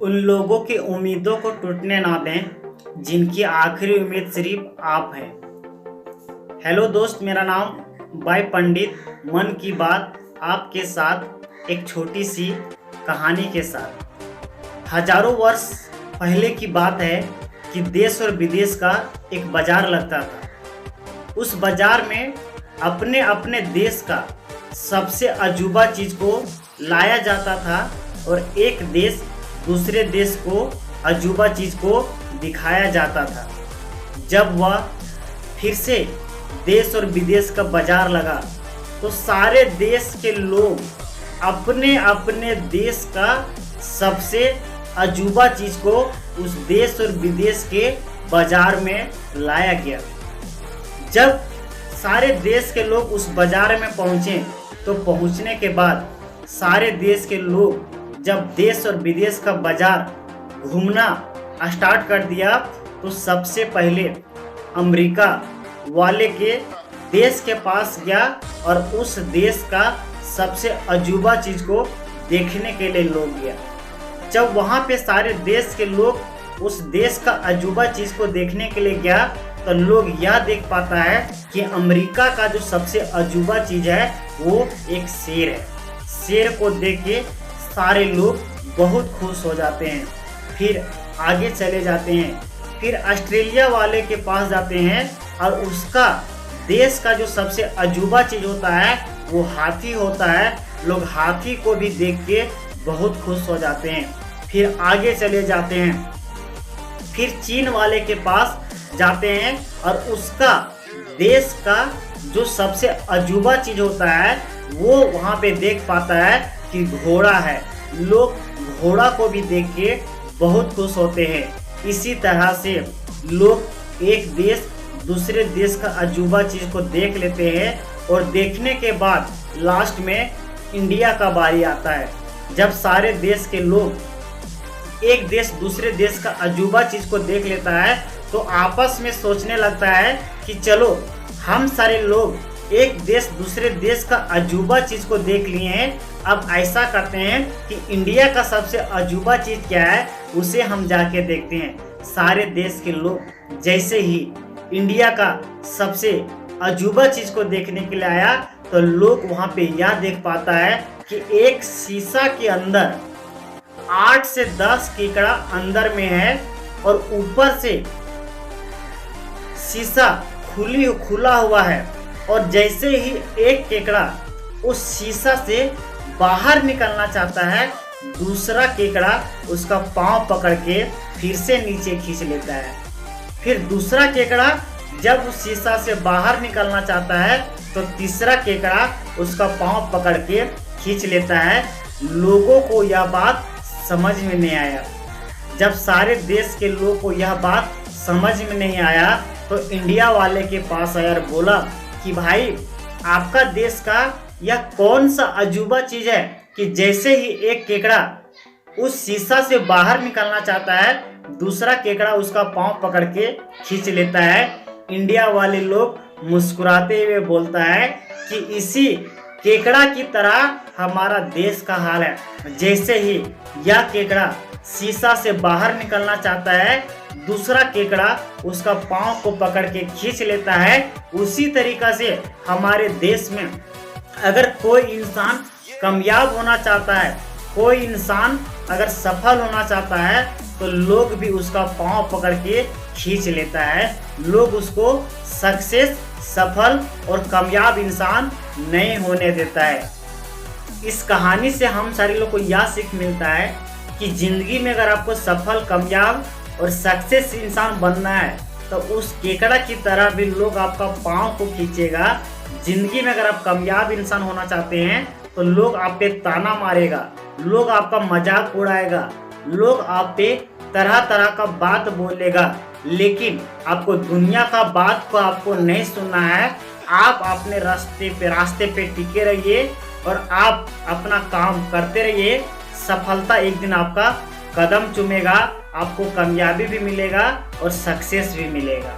उन लोगों की उम्मीदों को टूटने ना दें जिनकी आखिरी उम्मीद सिर्फ आप हैं। हेलो दोस्त, मेरा नाम बाय पंडित। मन की बात आपके साथ एक छोटी सी कहानी के साथ। हजारों वर्ष पहले की बात है कि देश और विदेश का एक बाजार लगता था। उस बाजार में अपने अपने देश का सबसे अजूबा चीज को लाया जाता था और एक देश दूसरे देश को अजूबा चीज को दिखाया जाता था। जब वह फिर से देश और विदेश का बाजार लगा तो सारे देश के लोग अपने अपने देश का सबसे अजूबा चीज को उस देश और विदेश के बाजार में लाया गया। जब सारे देश के लोग उस बाजार में पहुंचे तो पहुंचने के बाद सारे देश के लोग जब देश और विदेश का बाजार घूमना स्टार्ट कर दिया तो सबसे पहले अमेरिका वाले के देश के पास गया और उस देश का सबसे अजूबा चीज को देखने के लिए लोग गया। जब वहाँ पे सारे देश के लोग उस देश का अजूबा चीज को देखने के लिए गया तो लोग यह देख पाता है कि अमेरिका का जो सबसे अजूबा चीज है वो एक शेर है। शेर को देख के सारे लोग बहुत खुश हो जाते हैं। फिर आगे चले जाते हैं, फिर ऑस्ट्रेलिया वाले के पास जाते हैं और उसका देश का जो सबसे अजूबा चीज होता है वो हाथी होता है। लोग हाथी को भी देख के बहुत खुश हो जाते हैं। फिर आगे चले जाते हैं, फिर चीन वाले के पास जाते हैं और उसका देश का जो सबसे अजूबा चीज होता है वो वहाँ पे देख पाता है कि घोड़ा है। लोग घोड़ा को भी देख के बहुत खुश होते हैं। इसी तरह से लोग एक देश दूसरे देश का अजूबा चीज को देख लेते हैं और देखने के बाद लास्ट में इंडिया का बारी आता है। जब सारे देश के लोग एक देश दूसरे देश का अजूबा चीज को देख लेता है तो आपस में सोचने लगता है कि चलो हम सारे लोग एक देश दूसरे देश का अजूबा चीज को देख लिए हैं, अब ऐसा करते हैं कि इंडिया का सबसे अजूबा चीज क्या है उसे हम जाके देखते हैं। सारे देश के लोग जैसे ही इंडिया का सबसे अजूबा चीज को देखने के लिए आया तो लोग वहां पे यह देख पाता है कि एक शीशा के अंदर 8 से 10 केकड़ा अंदर में है और ऊपर से शीशा खुला हुआ है। और जैसे ही एक केकड़ा उस शीशा से बाहर निकलना चाहता है दूसरा केकड़ा उसका पांव पकड़ के फिर से नीचे खींच लेता है। फिर दूसरा केकड़ा जब उस शीशा से बाहर निकलना चाहता है तो तीसरा केकड़ा उसका पांव पकड़ के खींच लेता है। लोगों को यह बात समझ में नहीं आया। जब सारे देश के लोगों को यह बात समझ में नहीं आया तो इंडिया वाले के पास आया और बोला कि भाई आपका देश का यह कौन सा अजूबा चीज है कि जैसे ही एक केकड़ा उस शीशा से बाहर निकलना चाहता है दूसरा केकड़ा उसका पांव पकड़ के खींच लेता है। इंडिया वाले लोग मुस्कुराते हुए बोलता है कि इसी केकड़ा की तरह हमारा देश का हाल है। जैसे ही यह केकड़ा शीशा से बाहर निकलना चाहता है दूसरा केकड़ा उसका पांव को पकड़ के खींच लेता है। उसी तरीका से हमारे देश में अगर कोई इंसान कामयाब होना चाहता है, कोई इंसान अगर सफल होना चाहता है तो लोग भी उसका पांव पकड़ के खींच लेता है। लोग उसको सक्सेस, सफल और कामयाब इंसान नहीं होने देता है। इस कहानी से हम सारे लोग को यह सीख मिलता है कि जिंदगी में अगर आपको सफल, कामयाब और सक्सेस इंसान बनना है तो उस केकड़ा की तरह भी लोग आपका पांव को खींचेगा। जिंदगी में अगर आप कामयाब इंसान होना चाहते हैं तो लोग आप पे ताना मारेगा, लोग आपका मजाक उड़ाएगा, लोग आप पे तरह तरह का बात बोलेगा, लेकिन आपको दुनिया का बात को आपको नहीं सुनना है। आप अपने रास्ते पे टिके रहिए और आप अपना काम करते रहिए। सफलता एक दिन आपका कदम चूमेगा, आपको कामयाबी भी मिलेगा और सक्सेस भी मिलेगा।